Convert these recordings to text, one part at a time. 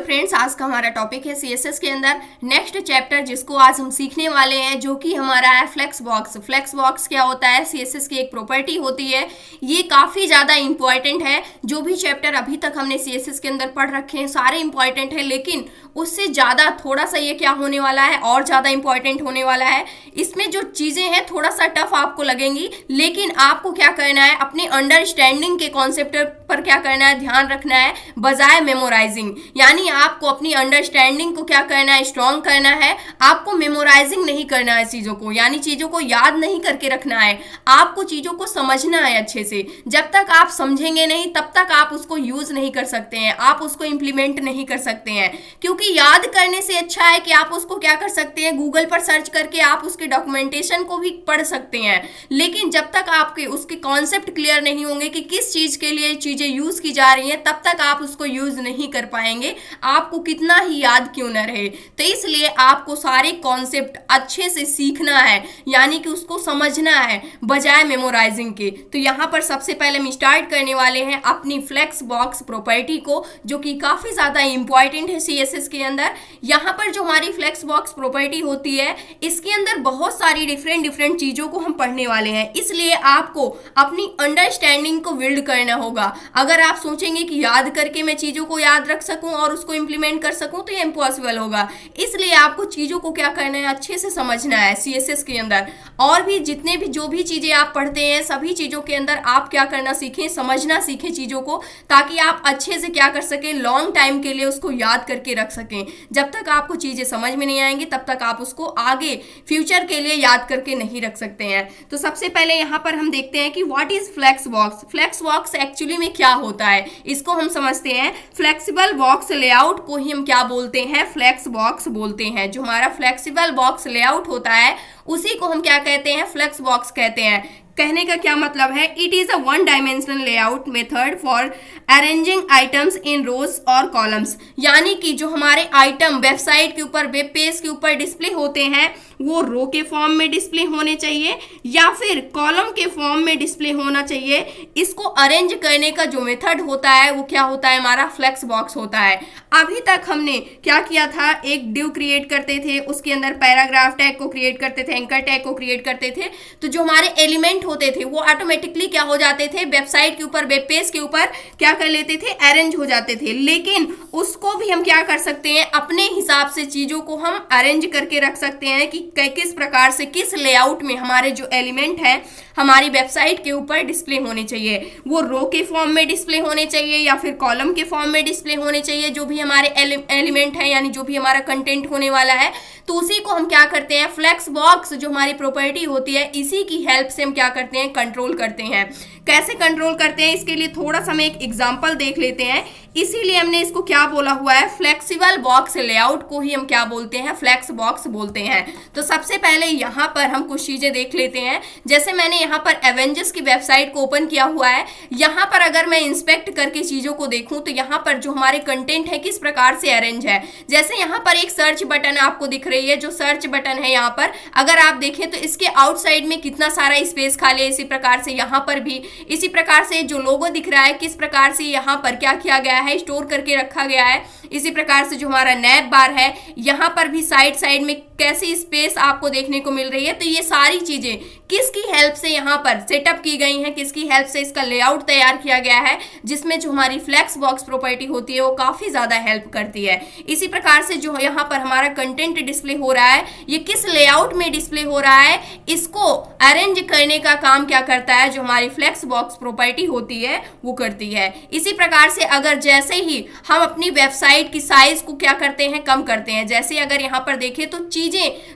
Friends, आज का हमारा टॉपिक है सीएसएस के अंदर नेक्स्ट चैप्टर, जिसको आज हम सीखने वाले हैं, जो कि हमारा है फ्लेक्स बॉक्स। फ्लेक्स बॉक्स क्या होता है? सीएसएस की एक प्रॉपर्टी होती है। ये काफ़ी ज़्यादा इंपॉर्टेंट है। जो भी चैप्टर अभी तक हमने सीएसएस के अंदर पढ़ रखे हैं सारे इंपॉर्टेंट है, लेकिन उससे ज़्यादा थोड़ा सा ये क्या होने वाला है, और ज़्यादा इंपॉर्टेंट होने वाला है। इसमें जो चीज़ें हैं थोड़ा सा टफ आपको लगेंगी, लेकिन आपको क्या करना है, अपने अंडरस्टैंडिंग के कॉन्सेप्ट पर क्या करना है, ध्यान रखना है, बजाय मेमोराइजिंग। यानी आपको अपनी अंडरस्टैंडिंग को क्या करना है, स्ट्रॉन्ग करना है। आपको मेमोराइजिंग नहीं करना है चीज़ों को, यानी चीज़ों को याद नहीं करके रखना है। आपको चीज़ों को समझना है अच्छे से। जब तक आप समझेंगे नहीं, तब तक आप उसको यूज नहीं कर सकते हैं, आप उसको इंप्लीमेंट नहीं कर सकते हैं। क्योंकि याद करने से अच्छा है कि आप उसको क्या कर सकते हैं, गूगल पर सर्च करके आप उसके डॉक्यूमेंटेशन को भी पढ़ सकते हैं। लेकिन जब तक आपके उसके कॉन्सेप्ट क्लियर नहीं होंगे कि किस चीज़ के लिए चीज़ें यूज की जा रही हैं, तब तक आप उसको यूज नहीं कर पाएंगे, आपको कितना ही याद क्यों न रहे। तो इसलिए आपको सारे कॉन्सेप्ट अच्छे से सीखना है, यानी कि उसको समझना है बजाय मेमोराइजिंग के। तो यहाँ पर सबसे पहले हम स्टार्ट करने वाले हैं अपनी फ्लेक्स बॉक्स प्रॉपर्टी को, जो कि काफ़ी ज़्यादा इंपॉर्टेंट है सीएसएस के अंदर। यहाँ पर जो हमारी फ्लेक्स बॉक्स प्रॉपर्टी होती है, इसके अंदर बहुत सारी डिफरेंट चीज़ों को हम पढ़ने वाले हैं। इसलिए आपको अपनी अंडरस्टैंडिंग को बिल्ड करना होगा। अगर आप सोचेंगे कि याद करके मैं चीज़ों को याद रख सकूं और उसको इंप्लीमेंट कर सकूं, तो ये इम्पॉसिबल होगा। इसलिए आपको चीज़ों को क्या करना है, अच्छे से समझना है सीएसएस के अंदर। और भी जितने भी जो भी चीज़ें आप पढ़ते हैं, सभी चीज़ों के अंदर आप क्या करना सीखें, समझना सीखें चीज़ों को, ताकि आप अच्छे से क्या कर सकें, लॉन्ग टाइम के लिए उसको याद करके रख सकें। जब तक आपको चीज़ें समझ में नहीं आएंगी, तब तक आप उसको आगे फ्यूचर के लिए याद करके नहीं रख सकते हैं। तो सबसे पहले यहाँ पर हम देखते हैं कि what is flex box. Flex box actually में क्या होता है, इसको हम समझते हैं। फ्लेक्सिबल बॉक्स लेआउट को ही हम क्या बोलते हैं, फ्लेक्स बॉक्स बोलते हैं। जो हमारा फ्लेक्सिबल बॉक्स लेआउट होता है, उसी को हम क्या कहते हैं, फ्लेक्स बॉक्स कहते हैं। कहने का क्या मतलब है, it is a one dimensional layout method for arranging items in rows और कॉलम्स। यानी कि जो हमारे आइटम वेबसाइट के ऊपर, वेब पेज के ऊपर डिस्प्ले होते हैं, वो रो के फॉर्म में डिस्प्ले होने चाहिए या फिर कॉलम के फॉर्म में डिस्प्ले होना चाहिए। इसको अरेंज करने का जो मेथड होता है, वो क्या होता है, हमारा फ्लेक्स बॉक्स होता है। अभी तक हमने क्या किया था, एक डिव क्रिएट करते थे, उसके अंदर पैराग्राफ टैग को क्रिएट करते थे, एंकर टैग को क्रिएट करते थे। तो जो हमारे एलिमेंट होते थे वो ऑटोमेटिकली क्या हो जाते थे, वेबसाइट के ऊपर, वेब पेज के ऊपर क्या कर लेते थे, अरेंज हो जाते थे। लेकिन उसको भी हम क्या कर सकते हैं, अपने हिसाब से चीज़ों को हम अरेंज करके रख सकते हैं कि किस प्रकार से, किस लेआउट में हमारे जो एलिमेंट है हमारी वेबसाइट के ऊपर डिस्प्ले होने चाहिए। वो रो के फॉर्म में डिस्प्ले होने चाहिए या फिर कॉलम के फॉर्म में डिस्प्ले होने चाहिए, जो भी हमारे एलिमेंट है, यानी जो भी हमारा कंटेंट होने वाला है। तो उसी को हम क्या करते हैं, फ्लेक्स बॉक्स जो हमारी प्रॉपर्टी होती है, इसी की हेल्प से हम क्या करते हैं, कंट्रोल करते हैं। कैसे कंट्रोल करते हैं, इसके लिए थोड़ा सा हम एक एग्जांपल देख लेते हैं। इसीलिए हमने इसको क्या बोला हुआ है, फ्लेक्सिबल बॉक्स लेआउट को ही हम क्या बोलते हैं, फ्लेक्स बॉक्स बोलते हैं। तो सबसे पहले यहाँ पर हम कुछ चीजें देख लेते हैं। जैसे मैंने यहाँ पर एवेंजर्स की वेबसाइट को ओपन किया हुआ है। यहाँ पर अगर मैं इंस्पेक्ट करके चीजों को देखूं, तो यहाँ पर जो हमारे कंटेंट है किस प्रकार से अरेंज है। जैसे यहाँ पर एक सर्च बटन आपको दिख रही है, जो सर्च बटन है यहाँ पर अगर आप देखें तो इसके आउटसाइड में कितना सारा स्पेस खाली है। इसी प्रकार से यहाँ पर भी, इसी प्रकार से जो लोगो दिख रहा है, किस प्रकार से यहाँ पर क्या किया गया है, स्टोर करके रखा गया है। इसी प्रकार से जो हमारा नैप बार है, यहाँ पर भी साइड में कैसी स्पेस आपको देखने को मिल रही है। तो ये सारी चीजें किसकी हेल्प से यहाँ पर सेटअप की गई हैं, किसकी हेल्प से इसका लेआउट तैयार किया गया है, जिसमें जो हमारी फ्लेक्स बॉक्स प्रॉपर्टी होती है वो काफी ज्यादा हेल्प करती है। इसी प्रकार से जो यहाँ पर हमारा कंटेंट डिस्प्ले हो रहा है, ये किस लेआउट में डिस्प्ले हो रहा है, इसको अरेंज करने का काम क्या करता है, जो हमारी फ्लेक्स बॉक्स प्रॉपर्टी होती है वो करती है। इसी प्रकार से अगर जैसे ही हम अपनी वेबसाइट की साइज को क्या करते हैं, कम करते हैं, जैसे अगर यहाँ पर देखें तो चीजें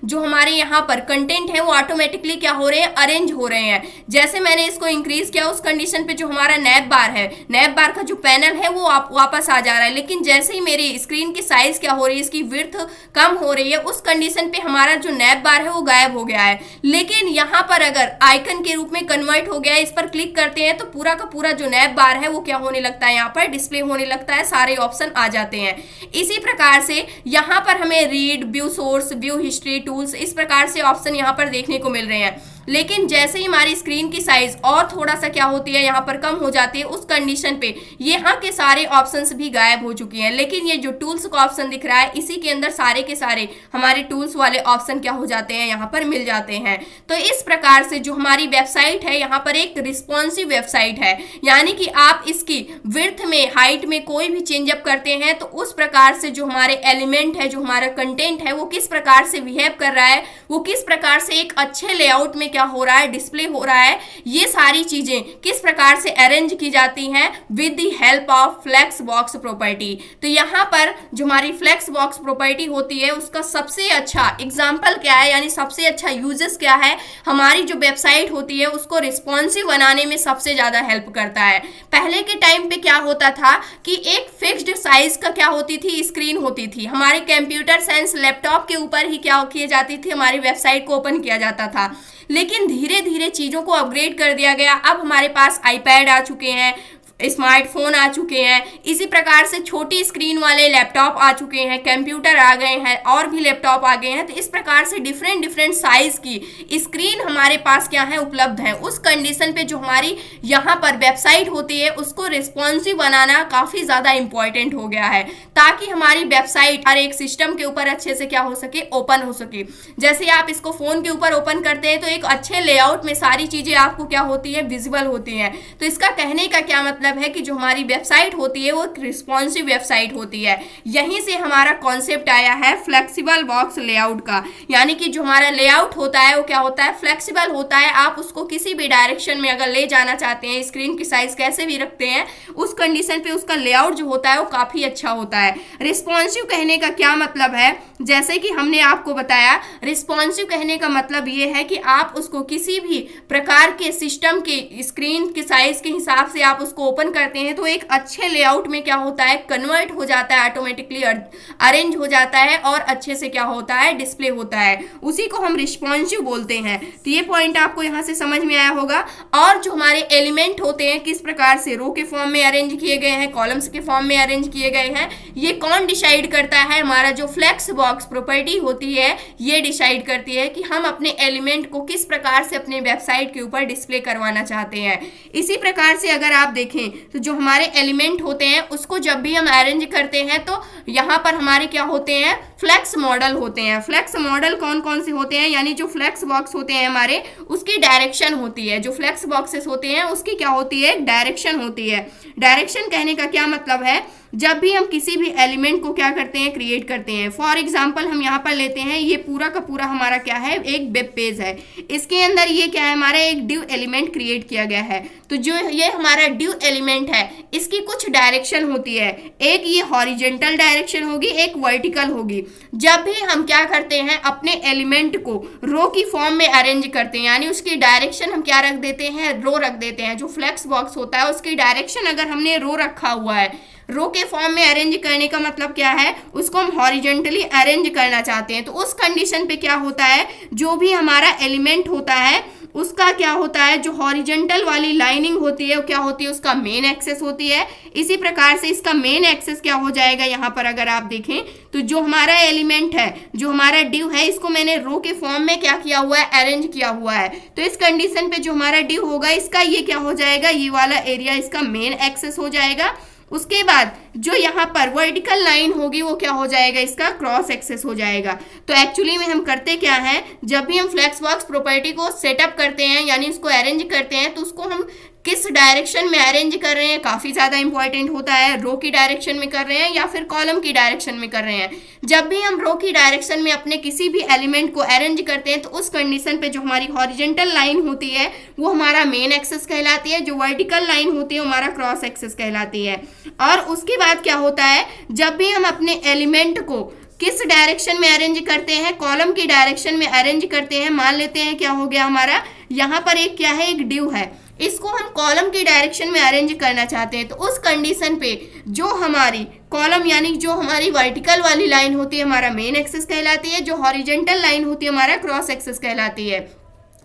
जो हमारे यहाँ पर कंटेंट है वो ऑटोमेटिकली क्या हो रहे हैं, अरेंज हो रहे हैं। जैसे मैंने इसको इंक्रीज किया, उस कंडीशन पे जो हमारा नैप बार है, नैप बार का जो पैनल है वो वापस आ जा रहा है। लेकिन जैसे ही मेरी स्क्रीन की साइज क्या हो रही है, इसकी विड्थ कम हो रही है, उस कंडीशन पे हमारा जो नैप बार है वो गायब हो गया है। लेकिन यहाँ पर अगर आइकन के रूप में कन्वर्ट हो गया है, इस पर क्लिक करते हैं तो पूरा का पूरा जो नैप बार है वो क्या होने लगता है, यहाँ पर डिस्प्ले होने लगता है, सारे ऑप्शन आ जाते हैं। इसी प्रकार से यहाँ पर हमें read, view source, view history, tools, इस प्रकार से ऑप्शन यहाँ पर देखने को मिल रहे हैं। लेकिन जैसे ही हमारी स्क्रीन की साइज और थोड़ा सा क्या होती है यहाँ पर कम हो जाती है, उस कंडीशन पे यहाँ के सारे ऑप्शंस भी गायब हो चुकी हैं। लेकिन ये जो टूल्स का ऑप्शन दिख रहा है, इसी के अंदर सारे के सारे हमारे टूल्स वाले ऑप्शन क्या हो जाते हैं, यहाँ पर मिल जाते हैं। तो इस प्रकार से जो हमारी वेबसाइट है, यहाँ पर एक रिस्पॉन्सिव वेबसाइट है, यानी कि आप इसकी विड्थ में, हाइट में कोई भी चेंजअप करते हैं तो उस प्रकार से जो हमारे एलिमेंट है, जो हमारा कंटेंट है, वो किस प्रकार से बिहेव कर रहा है, वो किस प्रकार से एक अच्छे लेआउट में क्या हो रहा है, डिस्प्ले हो रहा है, ये सारी चीजें किस प्रकार से अरेंज की जाती हैं with the help of flex box property. तो यहाँ पर जो हमारी फ्लेक्स बॉक्स प्रॉपर्टी होती है, उसका सबसे अच्छा एग्जांपल क्या है, यानी सबसे अच्छा यूजेस क्या है, हमारी जो वेबसाइट होती है उसको रिस्पॉन्सिव बनाने में सबसे ज्यादा हेल्प करता है। पहले के टाइम पे क्या होता था कि एक फिक्स्ड साइज का क्या होती थी, स्क्रीन होती थी, हमारे कंप्यूटर साइंस लैपटॉप के ऊपर ही क्या किए जाती थी, हमारी वेबसाइट को ओपन किया जाता था। लेकिन धीरे धीरे चीजों को अपग्रेड कर दिया गया। अब हमारे पास आईपैड आ चुके हैं, स्मार्टफोन आ चुके हैं, इसी प्रकार से छोटी स्क्रीन वाले लैपटॉप आ चुके हैं, कंप्यूटर आ गए हैं, और भी लैपटॉप आ गए हैं। तो इस प्रकार से डिफरेंट डिफरेंट साइज की स्क्रीन हमारे पास क्या है, उपलब्ध है। उस कंडीशन पे जो हमारी यहाँ पर वेबसाइट होती है उसको रिस्पॉन्सिव बनाना काफी ज्यादा इंपॉर्टेंट हो गया है, ताकि हमारी वेबसाइट हर एक सिस्टम के ऊपर अच्छे से क्या हो सके, ओपन हो सके। जैसे आप इसको फोन के ऊपर ओपन करते हैं तो एक अच्छे लेआउट में सारी चीजें आपको क्या होती है, विजिबल होती हैं। तो इसका कहने का क्या मतलब है कि जो हमारी वेबसाइट होती है वो एक रिस्पॉन्सिव वेबसाइट होती है। यहीं से हमारा कॉन्सेप्ट आया है फ्लेक्सिबल बॉक्स लेआउट का, यानी कि जो हमारा लेआउट होता है वो क्या होता है, फ्लेक्सिबल होता है। आप उसको किसी भी डायरेक्शन में अगर ले जाना चाहते हैं, स्क्रीन की साइज कैसे भी रखते हैं, उस कंडीशन पे उसका लेआउट जो होता है वो काफी अच्छा होता है। रिस्पॉन्सिव कहने का क्या मतलब है, जैसे कि हमने आपको बताया, रिस्पॉन्सिव कहने का मतलब ये है कि आप उसको किसी भी प्रकार के सिस्टम के स्क्रीन के साइज के हिसाब से आप उसको ओपन करते हैं तो एक अच्छे लेआउट में क्या होता है, कन्वर्ट हो जाता है, ऑटोमेटिकली अरेंज हो जाता है और अच्छे से क्या होता है, डिस्प्ले होता है। उसी को हम रिस्पॉन्सिव बोलते हैं। तो ये पॉइंट आपको यहाँ से समझ में आया होगा। और जो हमारे एलिमेंट होते हैं किस प्रकार से रो के फॉर्म में अरेंज किए गए हैं, कॉलम्स के फॉर्म में अरेंज किए गए हैं, ये कौन डिसाइड करता है, हमारा जो फ्लेक्स बॉक्स प्रॉपर्टी होती है ये डिसाइड करती है कि हम अपने एलिमेंट को किस प्रकार से अपने वेबसाइट के ऊपर डिस्प्ले करवाना चाहते हैं। इसी प्रकार से अगर आप देखें तो जो हमारे एलिमेंट होते हैं उसको जब भी हम अरेंज करते हैं तो यहाँ पर हमारे क्या होते हैं, फ्लेक्स मॉडल होते हैं। फ्लेक्स मॉडल कौन कौन से होते हैं, यानी जो फ्लेक्स बॉक्स होते हैं हमारे, उसकी डायरेक्शन होती है। जो फ्लेक्स बॉक्सेस होते हैं उसकी क्या होती है, डायरेक्शन होती है। डायरेक्शन कहने का क्या मतलब है, जब भी हम किसी भी एलिमेंट को क्या करते हैं, क्रिएट करते हैं। फॉर एग्जांपल हम यहाँ पर लेते हैं, ये पूरा का पूरा हमारा क्या है, एक वेब पेज है, इसके अंदर ये क्या है, हमारा एक डिव एलिमेंट क्रिएट किया गया है। तो जो ये हमारा डिव एलिमेंट है इसकी कुछ डायरेक्शन होती है, एक ये हॉरिजेंटल डायरेक्शन होगी, एक वर्टिकल होगी। जब भी हम क्या करते हैं, अपने एलिमेंट को रो की फॉर्म में अरेंज करते हैं, यानी उसकी डायरेक्शन हम क्या रख देते हैं, रो रख देते हैं। जो फ्लेक्स बॉक्स होता है उसकी डायरेक्शन अगर हमने रो रखा हुआ है, रो के फॉर्म में अरेंज करने का मतलब क्या है, उसको हम हॉरिजेंटली अरेंज करना चाहते हैं। तो उस कंडीशन पे क्या होता है, जो भी हमारा एलिमेंट होता है उसका क्या होता है, जो हॉरिजेंटल वाली लाइनिंग होती है वो क्या होती है, उसका मेन एक्सेस होती है। इसी प्रकार से इसका मेन एक्सेस क्या हो जाएगा, यहाँ पर अगर आप देखें तो जो हमारा एलिमेंट है, जो हमारा डिव है, इसको मैंने रो के फॉर्म में क्या किया हुआ है, अरेंज किया हुआ है। तो इस कंडीशन पे जो हमारा डिव होगा इसका ये क्या हो जाएगा, ये वाला एरिया इसका मेन एक्सेस हो जाएगा। उसके बाद जो यहाँ पर वर्टिकल लाइन होगी वो क्या हो जाएगा, इसका क्रॉस एक्सेस हो जाएगा। तो एक्चुअली में हम करते क्या है, जब भी हम फ्लेक्स बॉक्स प्रॉपर्टी को सेटअप करते हैं, यानी उसको अरेंज करते हैं, तो उसको हम किस डायरेक्शन में अरेंज कर रहे हैं काफी ज्यादा इंपॉर्टेंट होता है। रो की डायरेक्शन में कर रहे हैं या फिर कॉलम की डायरेक्शन में कर रहे हैं। जब भी हम रो की डायरेक्शन में अपने किसी भी एलिमेंट को अरेंज करते हैं तो उस कंडीशन पे जो हमारी हॉरिजेंटल लाइन होती है वो हमारा मेन एक्सेस कहलाती है, जो वर्टिकल लाइन होती है हमारा क्रॉस एक्सेस कहलाती है। और उसके बाद क्या होता है, जब भी हम अपने एलिमेंट को किस डायरेक्शन में अरेंज करते हैं, कॉलम की डायरेक्शन में अरेंज करते हैं। मान लेते हैं क्या हो गया हमारा, यहाँ पर एक क्या है, एक डिव है, इसको हम कॉलम की डायरेक्शन में अरेंज करना चाहते हैं। तो उस कंडीशन पे जो हमारी कॉलम यानी जो हमारी वर्टिकल वाली लाइन होती है हमारा मेन एक्सेस कहलाती है, जो हॉरिजेंटल लाइन होती है हमारा क्रॉस एक्सेस कहलाती है।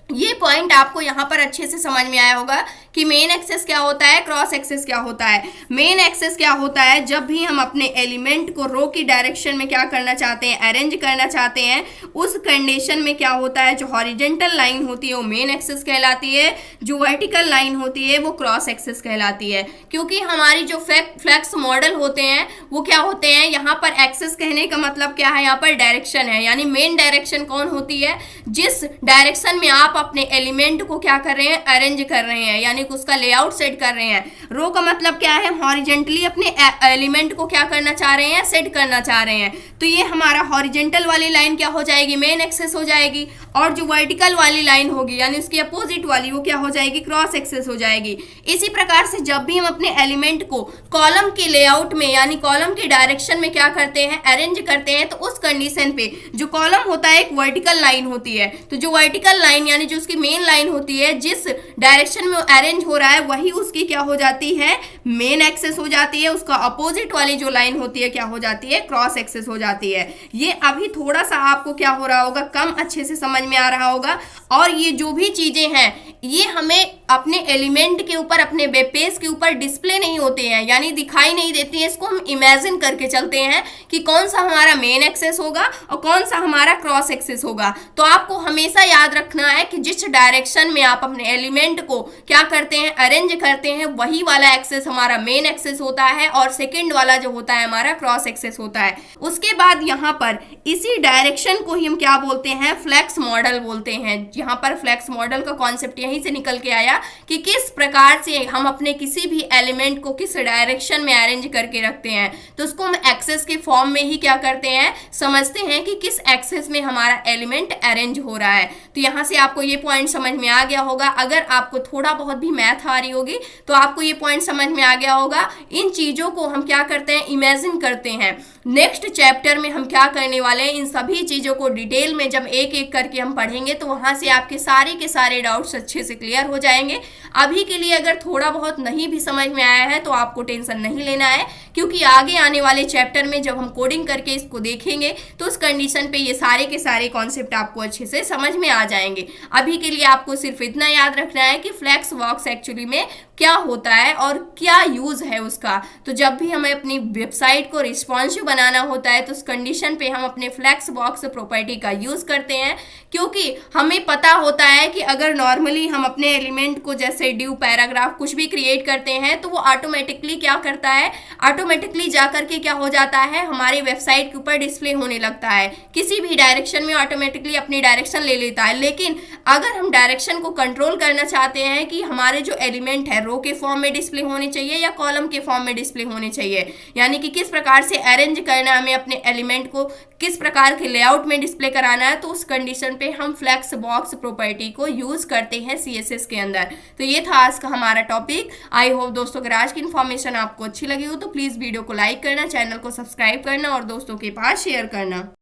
ये पॉइंट आपको यहाँ पर अच्छे से समझ में आया होगा कि मेन एक्सेस क्या होता है, क्रॉस एक्सेस क्या होता है। मेन एक्सेस क्या होता है, जब भी हम अपने एलिमेंट को रो की डायरेक्शन में क्या करना चाहते हैं, अरेंज करना चाहते हैं, उस कंडीशन में क्या होता है, जो हॉरिजेंटल लाइन होती है वो मेन एक्सेस कहलाती है, जो वर्टिकल लाइन होती है वो क्रॉस एक्सेस कहलाती है। क्योंकि हमारी जो फ्लेक्स मॉडल होते हैं वो क्या होते हैं, यहाँ पर एक्सेस कहने का मतलब क्या है, यहाँ पर डायरेक्शन है, यानी मेन डायरेक्शन कौन होती है, जिस डायरेक्शन में आप अपने एलिमेंट को क्या कर रहे हैं, अरेंज कर रहे हैं, यानी कि उसका लेआउट सेट कर रहे हैं। रो का मतलब क्या है, हॉरिजेंटली अपने एलिमेंट को क्या करना चाह रहे हैं, सेट करना चाह रहे हैं। तो ये हमारा हॉरिजेंटल वाली लाइन क्या हो जाएगी, मेन एक्सेस हो जाएगी, और जो वर्टिकल वाली लाइन होगी यानी उसकी अपोजिट वाली वो क्या हो जाएगी, क्रॉस एक्सेस हो जाएगी। इसी प्रकार से जब भी हम अपने एलिमेंट को कॉलम के लेआउट में यानी कॉलम की डायरेक्शन में क्या करते हैं, अरेंज करते हैं, तो उस कंडीशन पे जो कॉलम होता है एक वर्टिकल लाइन होती है, तो जो वर्टिकल लाइन यानी जो उसकी मेन लाइन होती है, जिस डायरेक्शन में अरेंज हो रहा है वही उसकी क्या हो जाती है, मेन एक्सेस हो जाती है। उसका अपोजिट वाली जो लाइन होती है क्या हो जाती है, क्रॉस एक्सेस हो जाती है। ये अभी थोड़ा सा आपको क्या हो रहा होगा, कम अच्छे से समझ में आ रहा होगा। और ये जो भी चीजें हैं ये हमें अपने एलिमेंट के ऊपर, अपने वेब पेज के ऊपर डिस्प्ले नहीं होते हैं, यानी दिखाई नहीं देती है। इसको हम इमेजिन करके चलते हैं कि कौन सा हमारा मेन एक्सेस होगा और कौन सा हमारा क्रॉस एक्सेस होगा। तो आपको हमेशा याद रखना है कि जिस डायरेक्शन में आप अपने एलिमेंट को क्या करते हैं, अरेंज करते हैं, वही वाला एक्सेस हमारा मेन एक्सेस होता है और सेकेंड वाला जो होता है हमारा क्रॉस एक्सेस होता है। उसके बाद यहाँ पर इसी डायरेक्शन को ही हम क्या बोलते हैं, फ्लेक्स मॉडल बोलते हैं। यहाँ पर फ्लेक्स मॉडल का कॉन्सेप्ट यहीं से निकल के आया कि किस प्रकार से हम अपने किसी भी एलिमेंट को किस डायरेक्शन में अरेंज करके रखते हैं, तो उसको हम एक्सेस के फॉर्म में ही क्या करते हैं, समझते हैं कि किस एक्सेस में हमारा एलिमेंट अरेंज हो रहा है। तो यहाँ से आपको ये पॉइंट समझ में आ गया होगा। अगर आपको थोड़ा बहुत भी मैथ आ रही होगी तो आपको ये पॉइंट समझ में आ गया होगा। इन चीजों को हम क्या करते हैं, इमेजिन करते हैं। नेक्स्ट चैप्टर में हम क्या करने वाले हैं, इन सभी चीजों को डिटेल में जब एक एक करके हम पढ़ेंगे तो वहां से आपके सारे के सारे डाउट्स अच्छे से क्लियर हो जाएंगे। अभी के लिए अगर थोड़ा बहुत नहीं भी समझ में आया है तो आपको टेंशन नहीं लेना है, क्योंकि आगे आने वाले चैप्टर में जब हम कोडिंग करके इसको देखेंगे तो उस कंडीशन पे ये सारे के सारे कॉन्सेप्ट आपको अच्छे से समझ में आ जाएंगे। अभी के लिए आपको सिर्फ इतना याद रखना है कि फ्लेक्स बॉक्स एक्चुअली में क्या होता है और क्या यूज है उसका। तो जब भी हमें अपनी वेबसाइट को रिस्पॉन्सिव बनाना होता है तो उस कंडीशन पे हम अपने फ्लेक्स बॉक्स प्रॉपर्टी का यूज करते हैं, क्योंकि हमें पता होता है कि अगर नॉर्मली हम अपने एलिमेंट को जैसे ड्यू, पैराग्राफ कुछ भी क्रिएट करते हैं तो वो ऑटोमेटिकली क्या करता है, ऑटोमेटिकली जा करके क्या हो जाता है, हमारी वेबसाइट के ऊपर डिस्प्ले होने लगता है। किसी भी डायरेक्शन में ऑटोमेटिकली अपनी डायरेक्शन ले लेता है। लेकिन अगर हम डायरेक्शन को कंट्रोल करना चाहते हैं कि हमारे जो एलिमेंट है रो के फॉर्म में डिस्प्ले होने चाहिए या कॉलम के फॉर्म में डिस्प्ले होने चाहिए, यानी कि किस प्रकार से अरेंज करना है हमें अपने एलिमेंट को, किस प्रकार के लेआउट में डिस्प्ले कराना है, तो उस कंडीशन पे हम फ्लेक्स बॉक्स प्रॉपर्टी को यूज करते हैं सीएसएस के अंदर। तो ये था आज का हमारा टॉपिक। आई होप दोस्तों अगर आज की इन्फॉर्मेशन आपको अच्छी लगी हो तो प्लीज वीडियो को लाइक करना, चैनल को सब्सक्राइब करना और दोस्तों के पास शेयर करना।